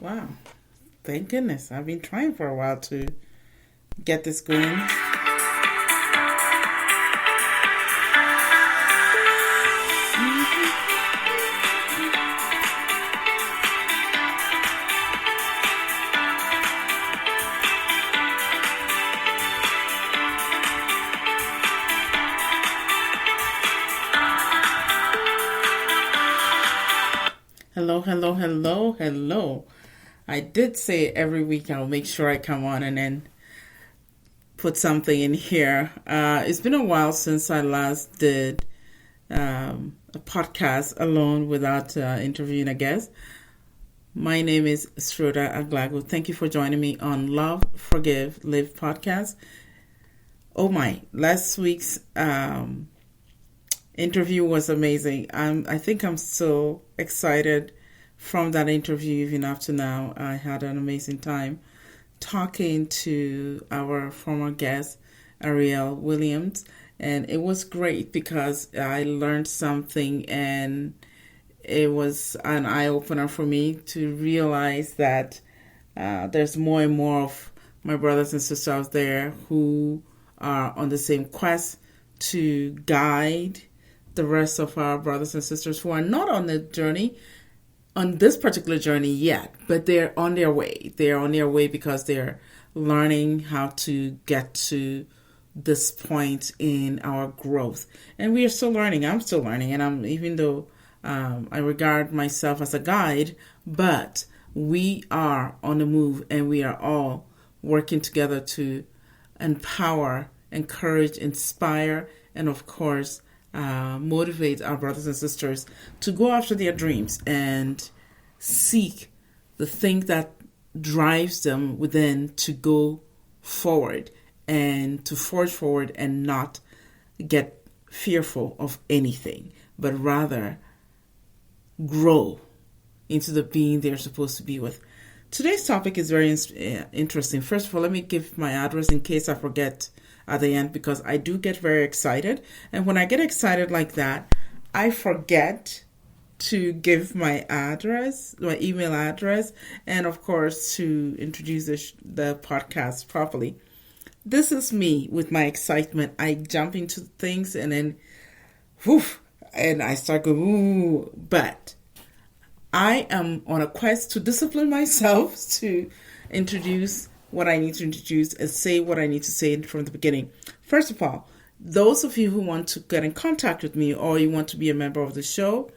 Wow. Thank goodness. I've been trying for a while to get this going. Hello, hello, hello, hello. I did say every week I'll make sure I come on and then put something in here. It's been a while since I last did a podcast alone without interviewing a guest. My name is Schroeder Aglago. Thank you for joining me on Love, Forgive, Live podcast. Oh my, last week's interview was amazing. I think I'm still excited from that interview even up to now. I had an amazing time talking to our former guest, Ariel Williams, and it was great because I learned something, and it was an eye-opener for me to realize that there's more and more of my brothers and sisters out there who are on the same quest to guide the rest of our brothers and sisters who are not on the journey, on this particular journey yet, but they're on their way. They're on their way because they're learning how to get to this point in our growth. And we are still learning. I'm still learning. And even though I regard myself as a guide, but we are on the move and we are all working together to empower, encourage, inspire, and of course, motivate our brothers and sisters to go after their dreams and seek the thing that drives them within to go forward and to forge forward and not get fearful of anything, but rather grow into the being they're supposed to be with. Today's topic is very interesting. First of all, let me give my address in case I forget at the end, because I do get very excited. And when I get excited like that, I forget to give my address, my email address, and of course to introduce the podcast properly. This is me with my excitement. I jump into things and then, woof, and I start going, ooh. But I am on a quest to discipline myself to introduce what I need to introduce and say what I need to say from the beginning. First of all, those of you who want to get in contact with me, or you want to be a member of the show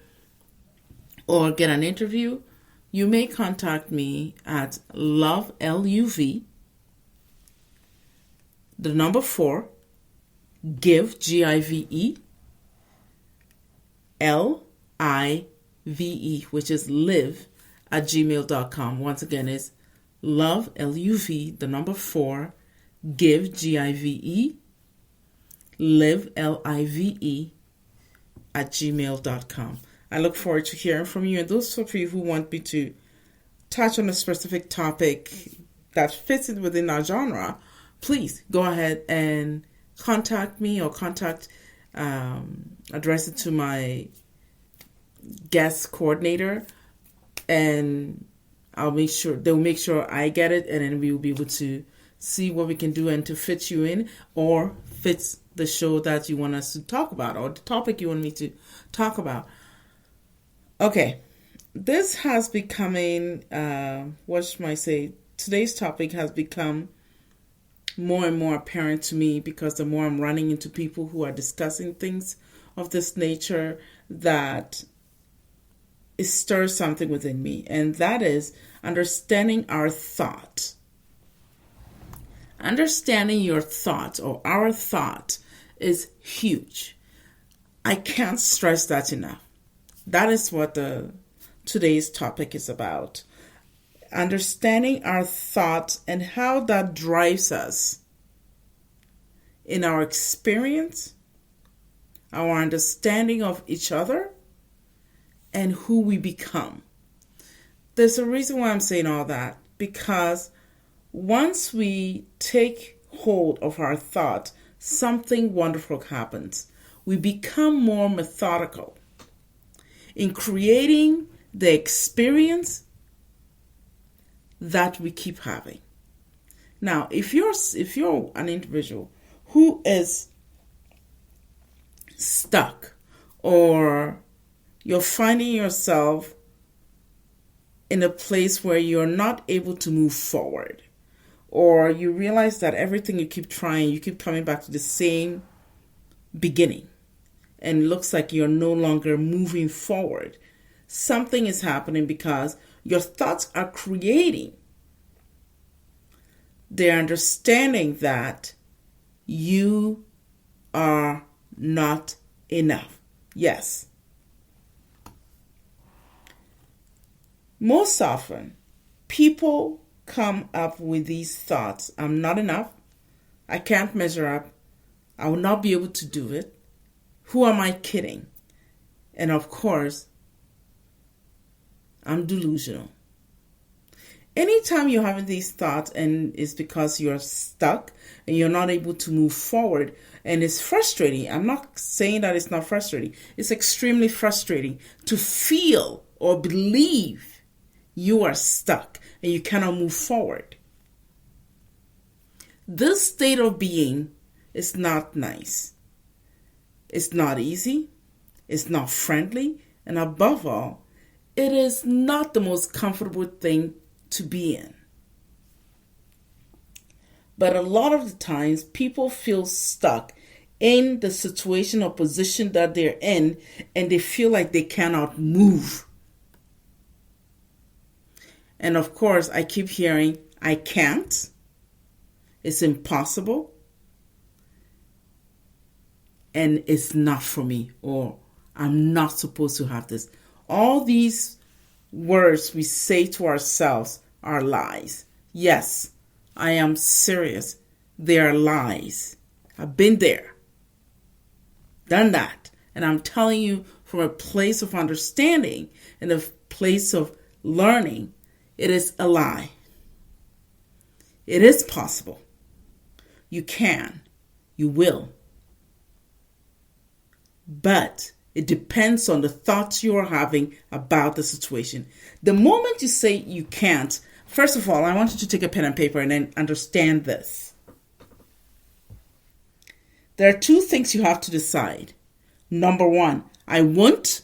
or get an interview, you may contact me at love, L-U-V, the number 4, give, G-I-V-E, L-I-V-E, which is live at gmail.com. Once again, it's love, L-U-V, the number 4, give, G-I-V-E, live, L-I-V-E, at gmail.com. I look forward to hearing from you. And those of you who want me to touch on a specific topic that fits in within our genre, please go ahead and contact me or address it to my guest coordinator, and they'll make sure I get it, and then we will be able to see what we can do and to fit you in or fits the show that you want us to talk about or the topic you want me to talk about. Okay, this has becoming, today's topic has become more and more apparent to me because the more I'm running into people who are discussing things of this nature, that it stirs something within me, and that is understanding our thought. Understanding your thought or our thought is huge. I can't stress that enough. That is what today's topic is about. Understanding our thoughts and how that drives us in our experience, our understanding of each other, and who we become. There's a reason why I'm saying all that, because once we take hold of our thought, something wonderful happens. We become more methodical in creating the experience that we keep having. Now, if you're an individual who is stuck, or you're finding yourself in a place where you're not able to move forward, or you realize that everything you keep trying, you keep coming back to the same beginning, and it looks like you're no longer moving forward, something is happening, because your thoughts are creating the understanding that you are not enough. Yes. Most often, people come up with these thoughts. I'm not enough. I can't measure up. I will not be able to do it. Who am I kidding? And of course, I'm delusional. Anytime you're having these thoughts and it's because you're stuck and you're not able to move forward, and it's frustrating. I'm not saying that it's not frustrating. It's extremely frustrating to feel or believe you are stuck and you cannot move forward. This state of being is not nice. It's not easy. It's not friendly. And above all, it is not the most comfortable thing to be in. But a lot of the times, people feel stuck in the situation or position that they're in, and they feel like they cannot move. And of course, I keep hearing, I can't. It's impossible. And it's not for me, or I'm not supposed to have this. All these words we say to ourselves are lies. Yes, I am serious. They are lies. I've been there, done that. And I'm telling you from a place of understanding and a place of learning, it is a lie. It is possible. You can. You will. But it depends on the thoughts you are having about the situation. The moment you say you can't, first of all, I want you to take a pen and paper and then understand this. There are two things you have to decide. Number one, I won't,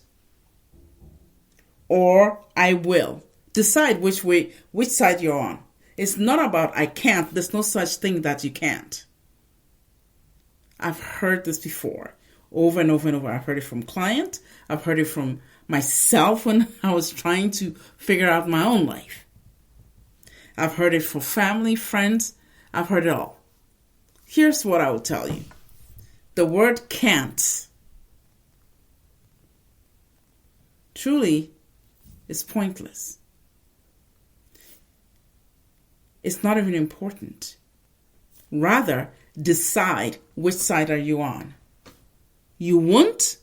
or I will. Decide which side you're on. It's not about I can't. There's no such thing that you can't. I've heard this before. Over and over and over. I've heard it from clients. I've heard it from myself when I was trying to figure out my own life. I've heard it from family, friends. I've heard it all. Here's what I will tell you. The word can't truly is pointless. It's not even important. Rather, decide which side are you on. You won't,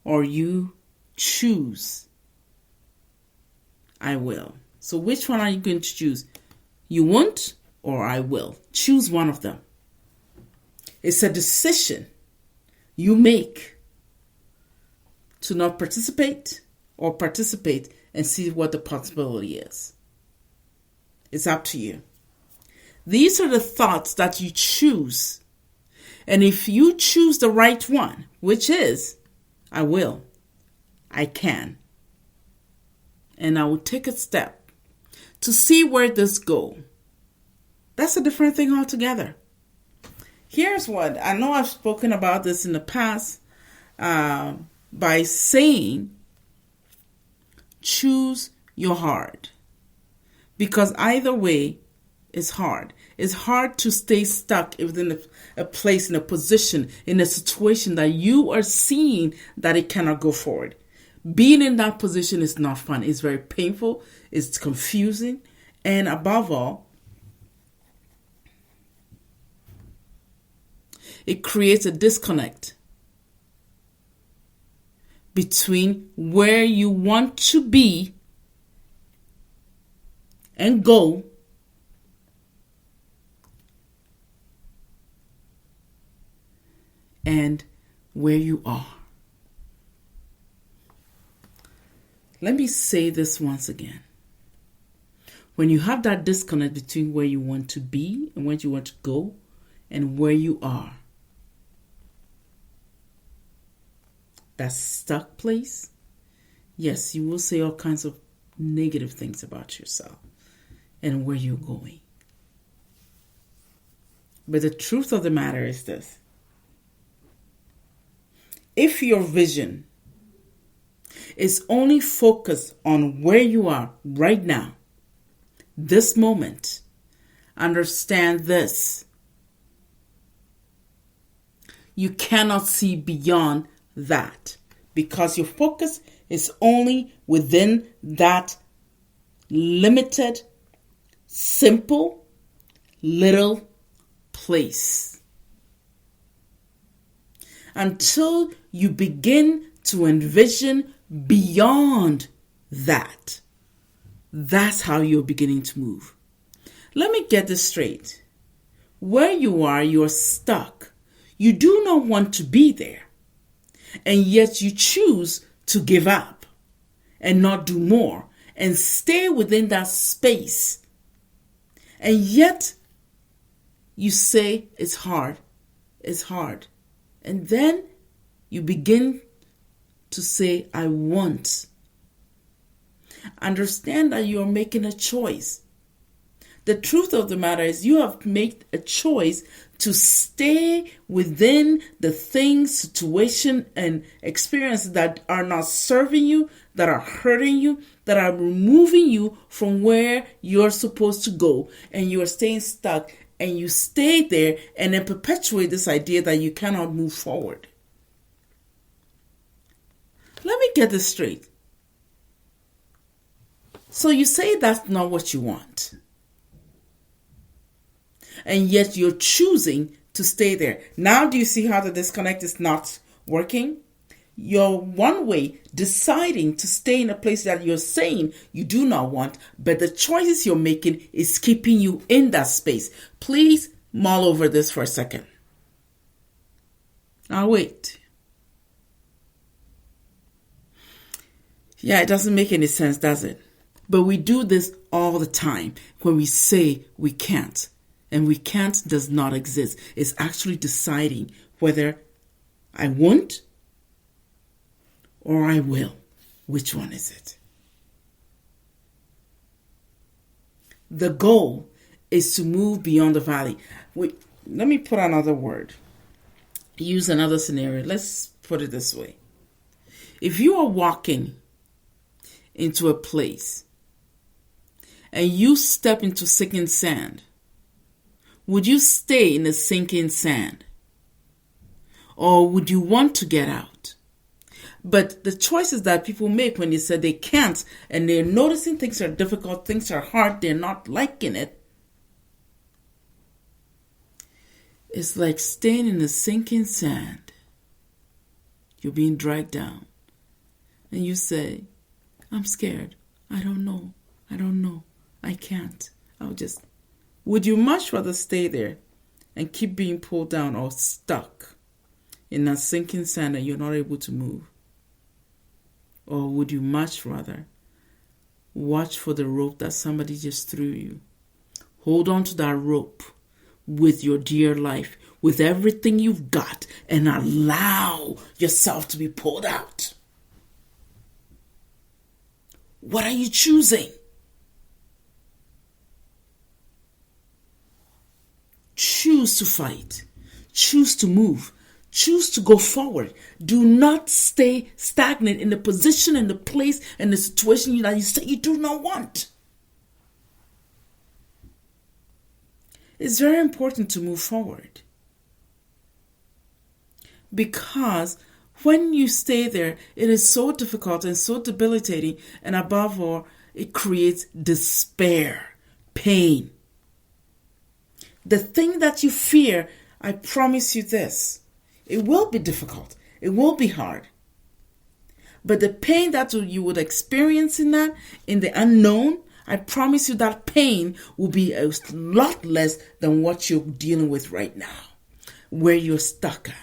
or you choose, I will. So which one are you going to choose? You won't, or I will. Choose one of them. It's a decision you make to not participate or participate and see what the possibility is. It's up to you. These are the thoughts that you choose. And if you choose the right one, which is, I will, I can, and I will take a step to see where this goes, that's a different thing altogether. Here's what, I know I've spoken about this in the past by saying, choose your heart. Because either way is hard. It's hard to stay stuck within a place, in a position, in a situation that you are seeing that it cannot go forward. Being in that position is not fun. It's very painful. It's confusing. And above all, it creates a disconnect between where you want to be and go and where you are. Let me say this once again. When you have that disconnect between where you want to be and where you want to go and where you are, that stuck place, yes, you will say all kinds of negative things about yourself and where you're going. But the truth of the matter is this. If your vision is only focused on where you are right now, this moment, understand this. You cannot see beyond that because your focus is only within that limited, simple, little place. Until you begin to envision beyond that, that's how you're beginning to move. Let me get this straight. Where you are, you're stuck. You do not want to be there. And yet you choose to give up and not do more and stay within that space. And yet you say it's hard. It's hard. And then you begin to say, I want. Understand that you're making a choice. The truth of the matter is you have made a choice to stay within the things, situation, and experiences that are not serving you, that are hurting you, that are removing you from where you're supposed to go, and you are staying stuck, and you stay there and then perpetuate this idea that you cannot move forward. Let me get this straight. So you say that's not what you want. And yet you're choosing to stay there. Now do you see how the disconnect is not working? You're one way deciding to stay in a place that you're saying you do not want, but the choices you're making is keeping you in that space. Please mull over this for a second. I'll wait. Yeah, it doesn't make any sense, does it? But we do this all the time when we say we can't. And we can't does not exist. It's actually deciding whether I won't or I will. Which one is it? The goal is to move beyond the valley. Let me put another word. Use another scenario. Let's put it this way. If you are walking into a place and you step into sinking sand, would you stay in the sinking sand? Or would you want to get out? But the choices that people make when they say they can't and they're noticing things are difficult, things are hard, they're not liking it. It's like staying in the sinking sand. You're being dragged down. And you say, I'm scared. I don't know. I can't. Would you much rather stay there and keep being pulled down or stuck in that sinking sand and you're not able to move? Or would you much rather watch for the rope that somebody just threw you? Hold on to that rope with your dear life, with everything you've got, and allow yourself to be pulled out. What are you choosing? Choose to fight. Choose to move. Choose to go forward. Do not stay stagnant in the position and the place and the situation that you say you do not want. It's very important to move forward. Because when you stay there, it is so difficult and so debilitating, and above all, it creates despair, pain. The thing that you fear, I promise you this, it will be difficult. It will be hard. But the pain that you would experience in that, in the unknown, I promise you that pain will be a lot less than what you're dealing with right now, where you're stuck at.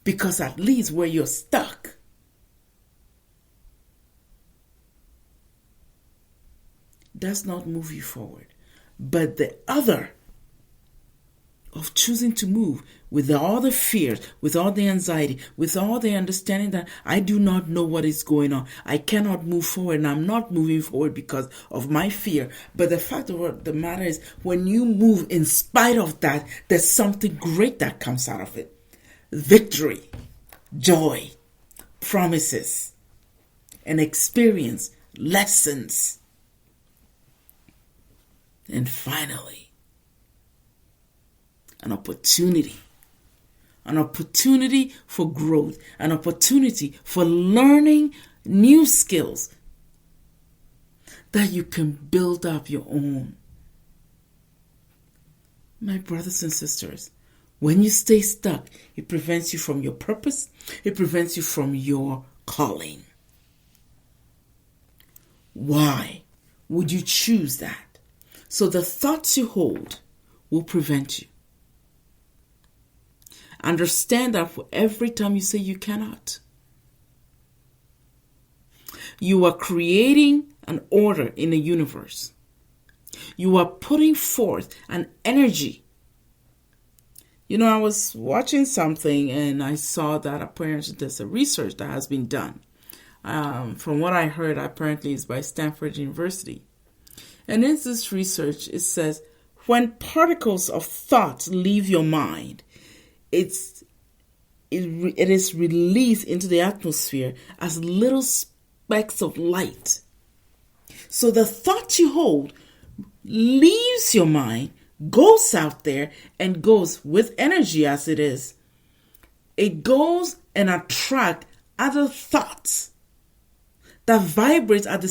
Because at least where you're stuck, does not move you forward. But the other of choosing to move with all the fears, with all the anxiety, with all the understanding that I do not know what is going on. I cannot move forward, and I'm not moving forward because of my fear. But the fact of the matter is, when you move in spite of that, there's something great that comes out of it. Victory, joy, promises, and experience, lessons. And finally, an opportunity for growth, an opportunity for learning new skills that you can build up your own. My brothers and sisters, when you stay stuck, it prevents you from your purpose, it prevents you from your calling. Why would you choose that? So the thoughts you hold will prevent you. Understand that for every time you say you cannot, you are creating an order in the universe. You are putting forth an energy. I was watching something and I saw that apparently there's a research that has been done. From what I heard, apparently it's by Stanford University. And in this research, it says, when particles of thought leave your mind, it is released into the atmosphere as little specks of light. So the thought you hold leaves your mind, goes out there, and goes with energy as it is. It goes and attracts other thoughts that vibrates at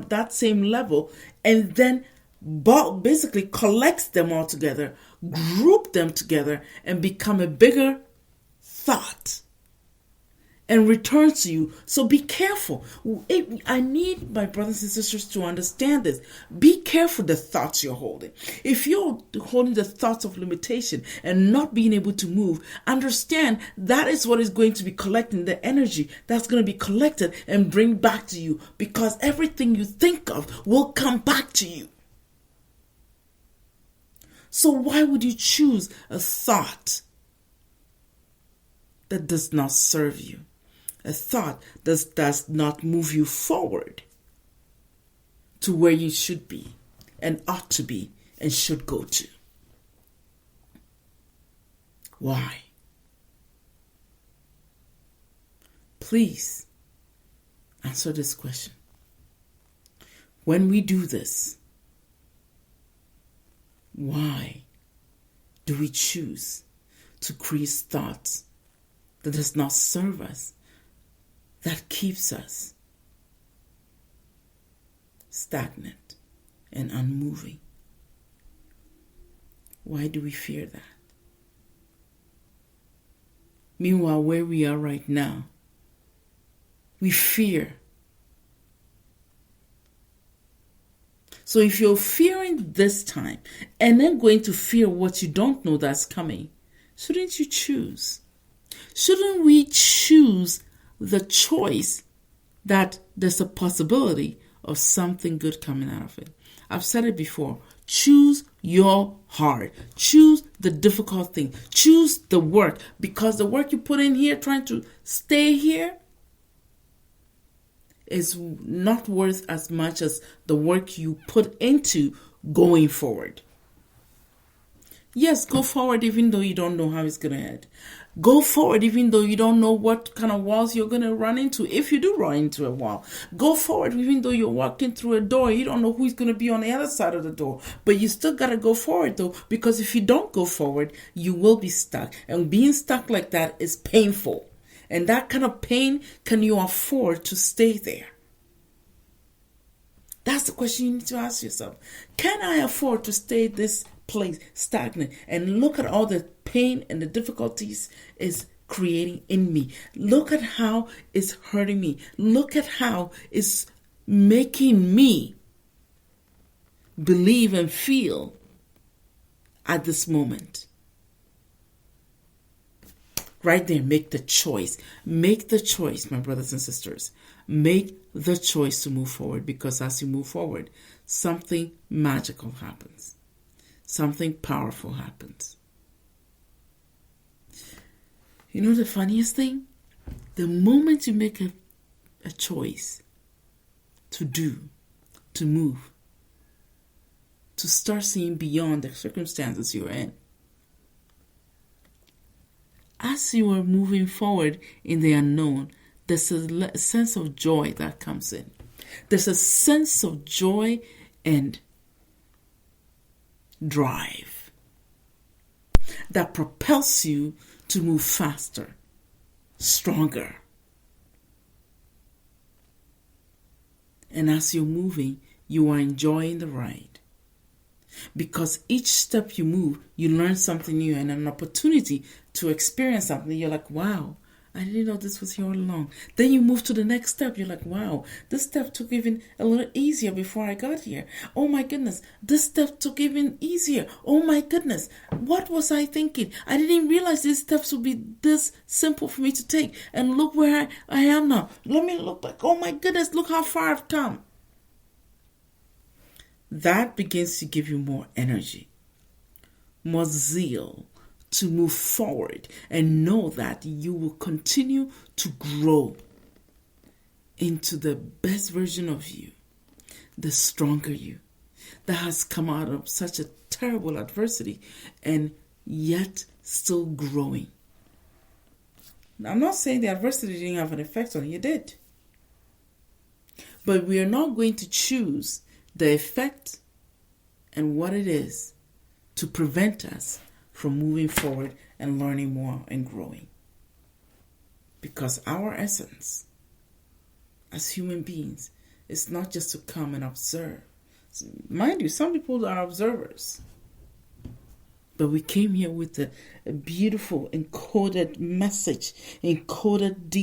that same level, and then basically collects them all together, group them together, and become a bigger thought and return to you. So be careful. I need my brothers and sisters to understand this. Be careful the thoughts you're holding. If you're holding the thoughts of limitation and not being able to move, understand that is what is going to be collecting the energy that's going to be collected and bring back to you, because everything you think of will come back to you. So why would you choose a thought that does not serve you? A thought that does not move you forward to where you should be and ought to be and should go to. Why? Please answer this question. When we do this, why do we choose to create thoughts that does not serve us, that keeps us stagnant and unmoving? Why do we fear that? Meanwhile, where we are right now, we fear. So if you're fearing this time and then going to fear what you don't know that's coming, shouldn't you choose? Shouldn't we choose the choice that there's a possibility of something good coming out of it? I've said it before. Choose your heart. Choose the difficult thing. Choose the work, because the work you put in here trying to stay here is not worth as much as the work you put into going forward. Yes, go forward even though you don't know how it's going to end. Go forward even though you don't know what kind of walls you're going to run into, if you do run into a wall. Go forward even though you're walking through a door. You don't know who's going to be on the other side of the door. But you still got to go forward though, because if you don't go forward, you will be stuck. And being stuck like that is painful. And that kind of pain, can you afford to stay there? That's the question you need to ask yourself. Can I afford to stay this place stagnant and look at all the pain and the difficulties it's creating in me? Look at how it's hurting me. Look at how it's making me believe and feel at this moment. Right there, make the choice. Make the choice, my brothers and sisters. Make the choice to move forward, because as you move forward, something magical happens. Something powerful happens. You know the funniest thing? The moment you make a choice to do, to move, to start seeing beyond the circumstances you're in, as you are moving forward in the unknown, there's a sense of joy that comes in. There's a sense of joy and drive that propels you to move faster, stronger. And as you're moving, you are enjoying the ride. Because each step you move, you learn something new and an opportunity to experience something. You're like, wow, I didn't know this was here all along. Then you move to the next step. You're like, wow, this step took even a little easier before I got here. Oh my goodness, this step took even easier. Oh my goodness, what was I thinking? I didn't even realize these steps would be this simple for me to take. And look where I am now. Let me look back. Oh my goodness, look how far I've come. That begins to give you more energy, more zeal to move forward, and know that you will continue to grow into the best version of you, the stronger you, that has come out of such a terrible adversity and yet still growing. Now, I'm not saying the adversity didn't have an effect on you, it did. But we are not going to choose the effect and what it is to prevent us from moving forward and learning more and growing. Because our essence as human beings is not just to come and observe. Mind you, some people are observers. But we came here with a beautiful encoded message, encoded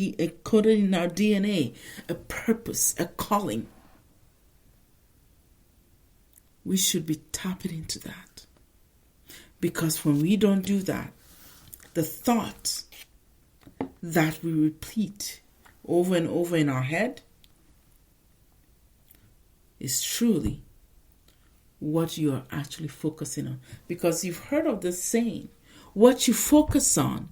in our DNA, a purpose, a calling. We should be tapping into that. Because when we don't do that, the thought that we repeat over and over in our head is truly what you are actually focusing on. Because you've heard of this saying, what you focus on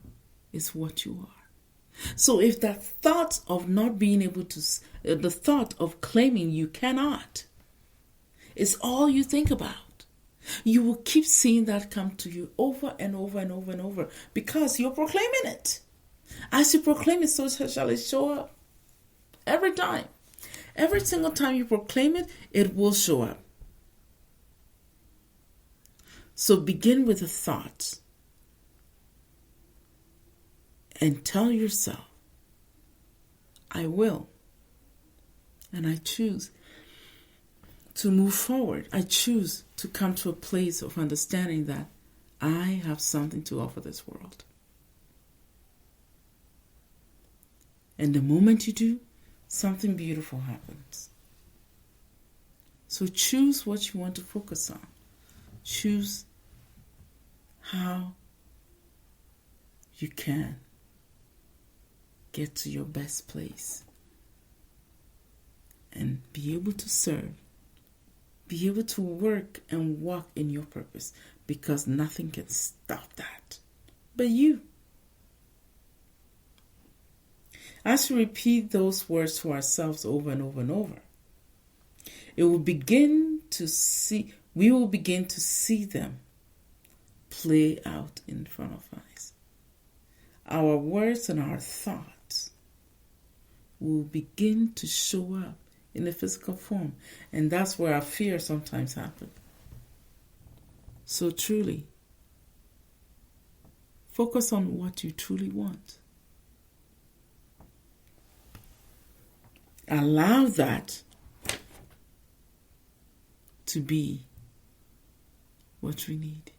is what you are. So if that thought of not being able to, the thought of claiming you cannot, is all you think about, you will keep seeing that come to you over and over and over and over, because you're proclaiming it. As you proclaim it, so shall it show up. Every time. Every single time you proclaim it, it will show up. So begin with a thought and tell yourself, I will, and I choose to move forward. I choose to come to a place of understanding that I have something to offer this world. And the moment you do, something beautiful happens. So choose what you want to focus on. Choose how you can get to your best place and be able to serve. Be able to work and walk in your purpose, because nothing can stop that but you. As we repeat those words to ourselves over and over and over, we will begin to see them play out in front of us. Our words and our thoughts will begin to show up in a physical form. And that's where our fear sometimes happens. So truly, focus on what you truly want. Allow that to be what we need.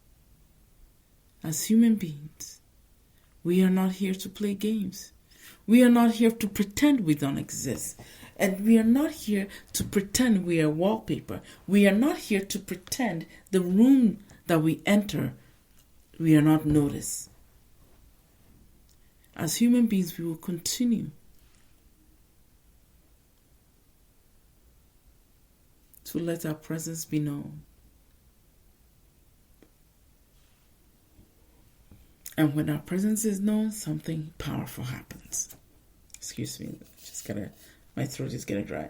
As human beings, we are not here to play games. We are not here to pretend we don't exist. And we are not here to pretend we are wallpaper. We are not here to pretend the room that we enter, we are not noticed. As human beings, we will continue to let our presence be known. And when our presence is known, something powerful happens. Excuse me, my throat is getting dry.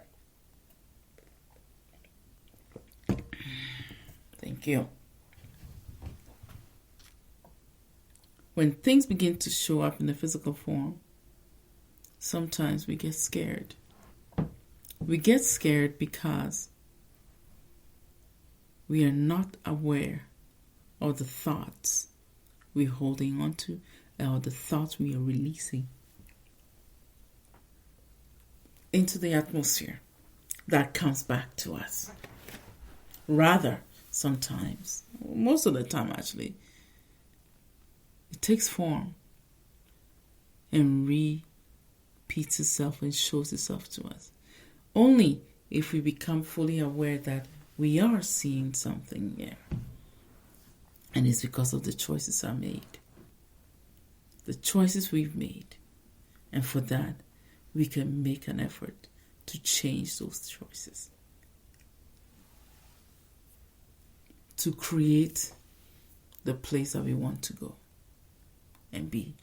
Thank you. When things begin to show up in the physical form, sometimes we get scared. We get scared because we are not aware of the thoughts we're holding on to or the thoughts we are releasing into the atmosphere that comes back to us. Rather, sometimes, most of the time actually, it takes form and repeats itself and shows itself to us. Only if we become fully aware that we are seeing something here. And it's because of the choices I made. The choices we've made. And for that, we can make an effort to change those choices. To create the place that we want to go and be.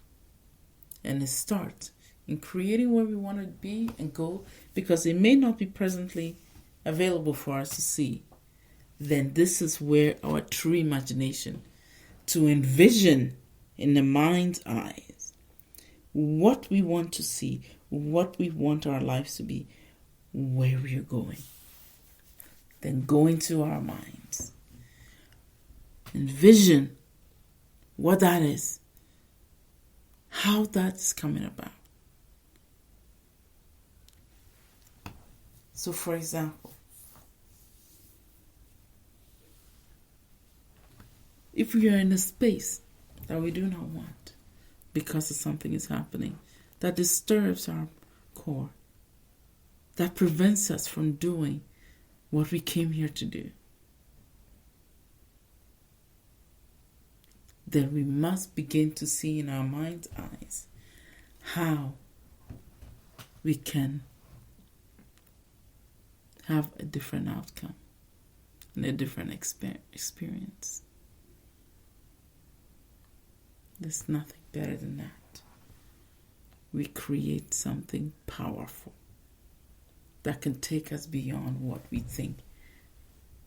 And it starts in creating where we want to be and go, because it may not be presently available for us to see. Then this is where our true imagination, to envision in the mind's eyes what we want to see, what we want our lives to be, where we are going. Then go into our minds. Envision what that is, how that's coming about. So, for example, if we are in a space that we do not want because of something is happening that disturbs our core, that prevents us from doing what we came here to do, then we must begin to see in our mind's eyes how we can have a different outcome and a different experience. There's nothing better than that. We create something powerful that can take us beyond what we think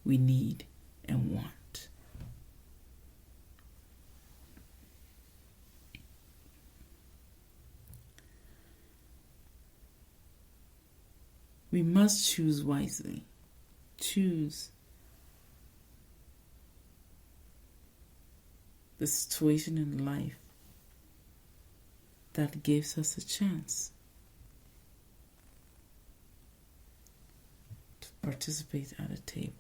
we need and want. We must choose wisely. Choose the situation in life that gives us a chance to participate at a table.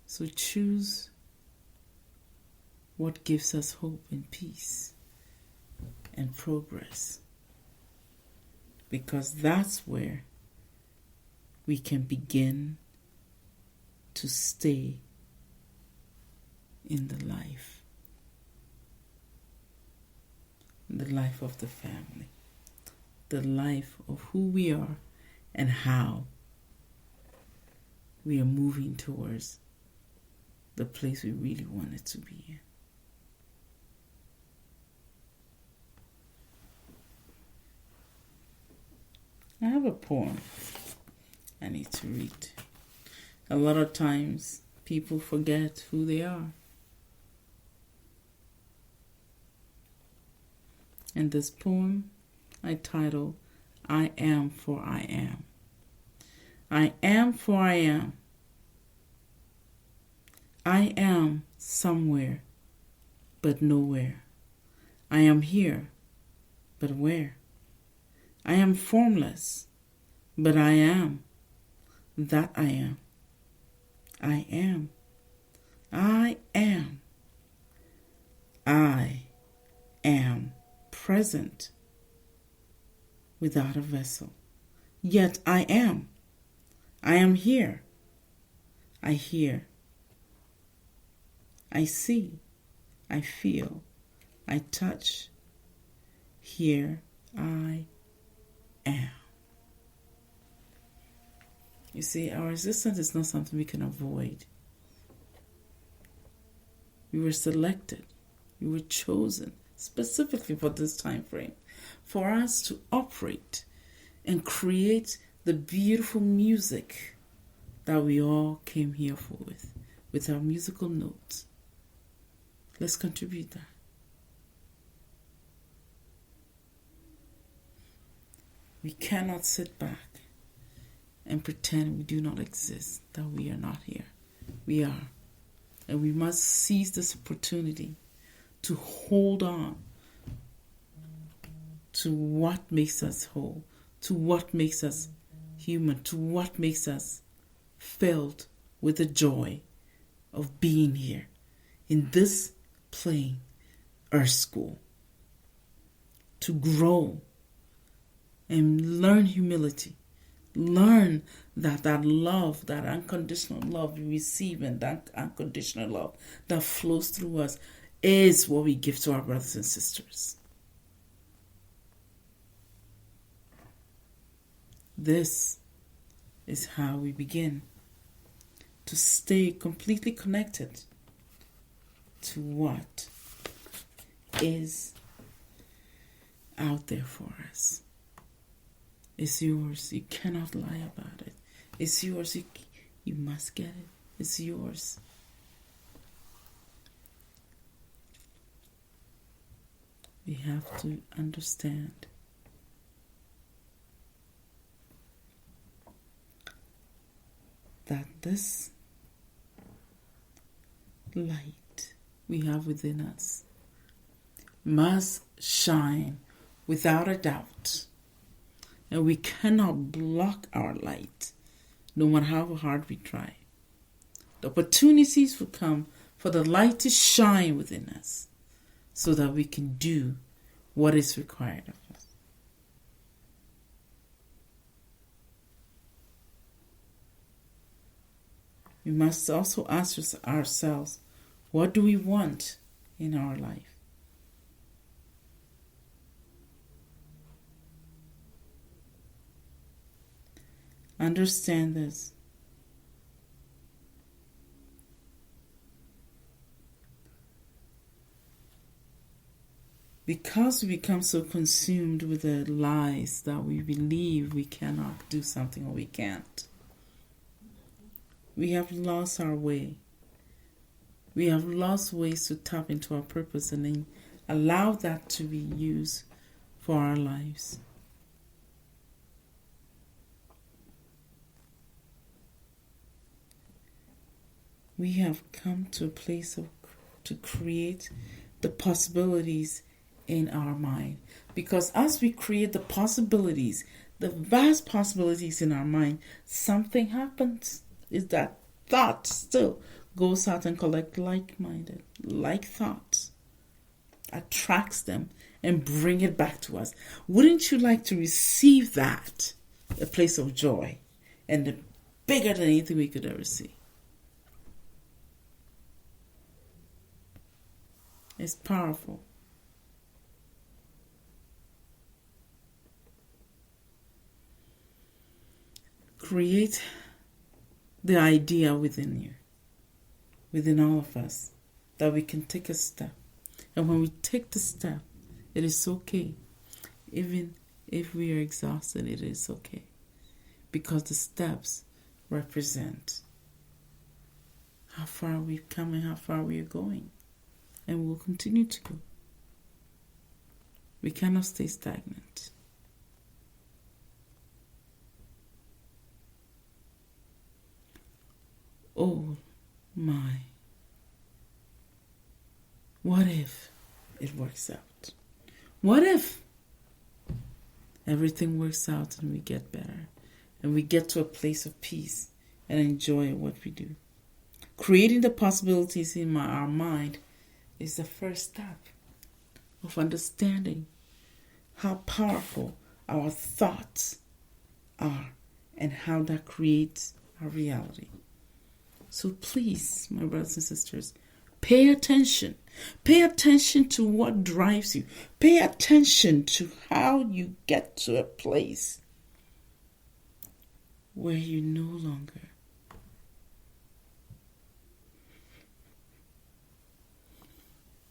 So choose what gives us hope and peace and progress, because that's where we can begin to stay in the life of the family, the life of who we are and how we are moving towards the place we really wanted to be in. I have a poem I need to read. A lot of times people forget who they are. And this poem I title, I Am For I Am. I am for I am. I am somewhere, but nowhere. I am here, but where? I am formless, but I am. That I am. I am. I am. I am present without a vessel. Yet I am. I am here. I hear. I see. I feel. I touch. here I am. You see, our existence is not something we can avoid. We were selected. We were chosen specifically for this time frame, for us to operate and create the beautiful music that we all came here for with our musical notes. Let's contribute that. We cannot sit back and pretend we do not exist, that we are not here. We are. And we must seize this opportunity to hold on to what makes us whole, to what makes us human, to what makes us filled with the joy of being here in this plain earth school, to grow and learn humility, learn that love, that unconditional love we receive, and that unconditional love that flows through us is what we give to our brothers and sisters. This is how we begin to stay completely connected to what is out there for us. It's yours. You cannot lie about it. It's yours. You must get it. It's yours. We have to understand that this light we have within us must shine without a doubt. And we cannot block our light, no matter how hard we try. The opportunities will come for the light to shine within us so that we can do what is required of us. We must also ask ourselves, what do we want in our life? Understand this. Because we become so consumed with the lies that we believe we cannot do something or we can't, we have lost our way. We have lost ways to tap into our purpose and then allow that to be used for our lives. We have come to a place to create the possibilities in our mind. Because as we create the possibilities, the vast possibilities in our mind, something happens. Is that thought still goes out and collect like-minded, like thoughts, attracts them and bring it back to us. Wouldn't you like to receive that? A place of joy and bigger than anything we could ever see. It's powerful. Create the idea within you, within all of us, that we can take a step. And when we take the step, it is okay. Even if we are exhausted, it is okay. Because the steps represent how far we've come and how far we are going. And we'll continue to go. We cannot stay stagnant. Oh my. What if it works out? What if everything works out and we get better and we get to a place of peace and enjoy what we do? Creating the possibilities in our mind is the first step of understanding how powerful our thoughts are and how that creates our reality. So please, my brothers and sisters, Pay attention. Pay attention to what drives you. Pay attention to how you get to a place where you no longer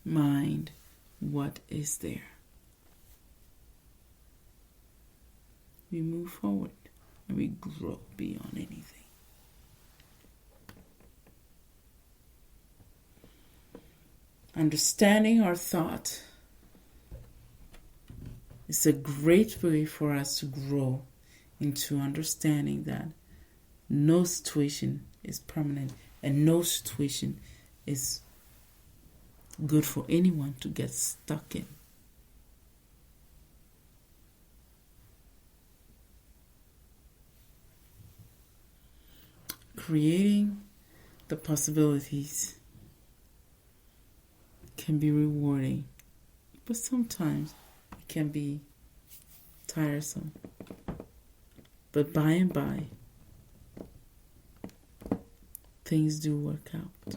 mind what is there. We move forward and we grow beyond anything. Understanding our thought is a great way for us to grow into understanding that no situation is permanent and no situation is good for anyone to get stuck in. Creating the possibilities can be rewarding, but sometimes it can be tiresome. But by and by, things do work out.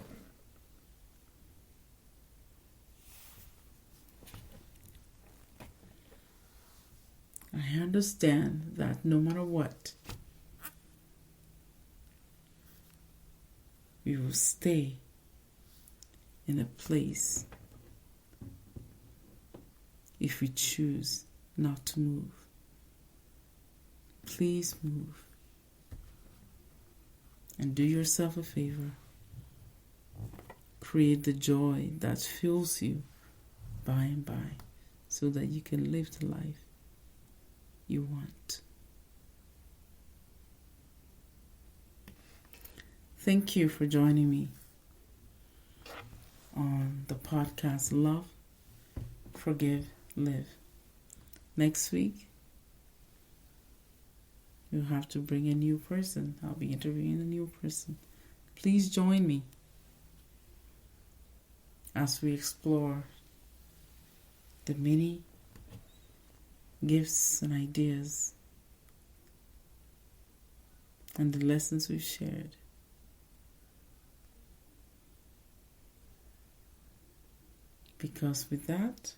I understand that no matter what, we will stay in a place if we choose not to move. Please move. And do yourself a favor. Create the joy that fills you by and by so that you can live the life you want. Thank you for joining me on the podcast Love, Forgive, Live. Next week, you'll have to bring a new person. I'll be interviewing a new person. Please join me as we explore the many gifts and ideas and the lessons we've shared. Because with that,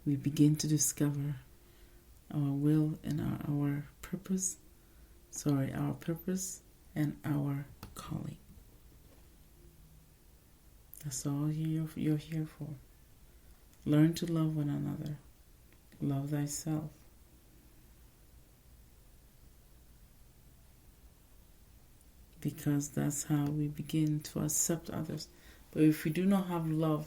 we begin to discover our will and our purpose. Our purpose and our calling. That's all you're here for. Learn to love one another. Love thyself. Because that's how we begin to accept others. But if we do not have love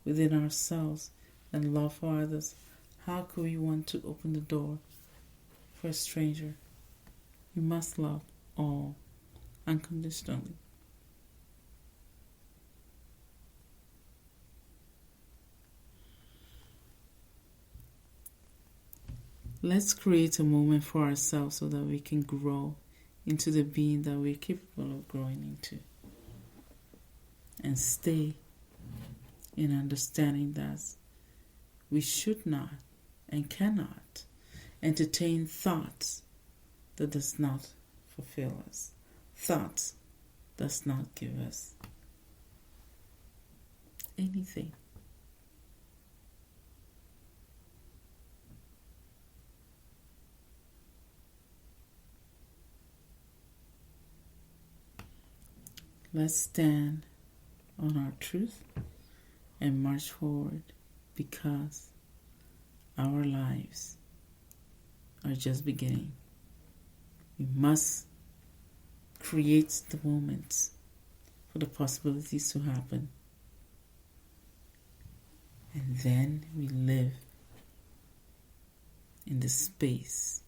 within ourselves and love for others, how could we want to open the door for a stranger? You must love all unconditionally. Let's create a moment for ourselves so that we can grow into the being that we're capable of growing into. And stay in understanding that we should not and cannot entertain thoughts that does not fulfill us. Thoughts does not give us anything. Let's stand on our truth and march forward, because our lives are just beginning. We must create the moments for the possibilities to happen. And then we live in the space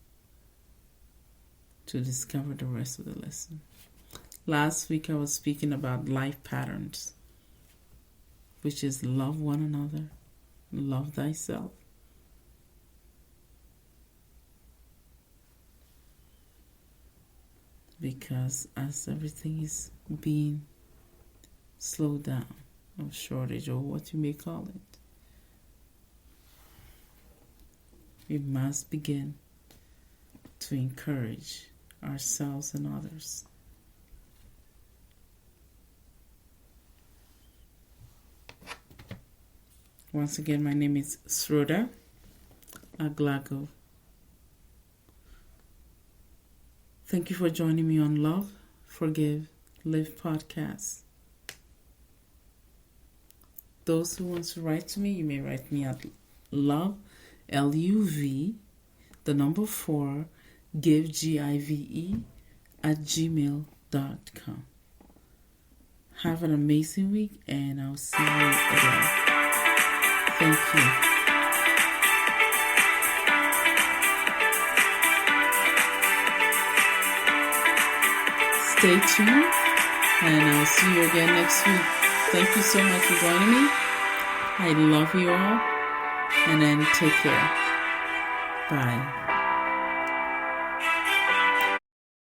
to discover the rest of the lesson. Last week I was speaking about life patterns, which is love one another, love thyself. Because as everything is being slowed down, or shortage, or what you may call it, we must begin to encourage ourselves and others Once again, my name is Sroda Aglago. Thank you for joining me on Love, Forgive, Live podcast. Those who want to write to me, you may write me at love, LUV, 4, give, GIVE, at gmail.com. Have an amazing week, and I'll see you again. Thank you. Stay tuned, and I'll see you again next week. Thank you so much for joining me. I love you all, and then take care. Bye.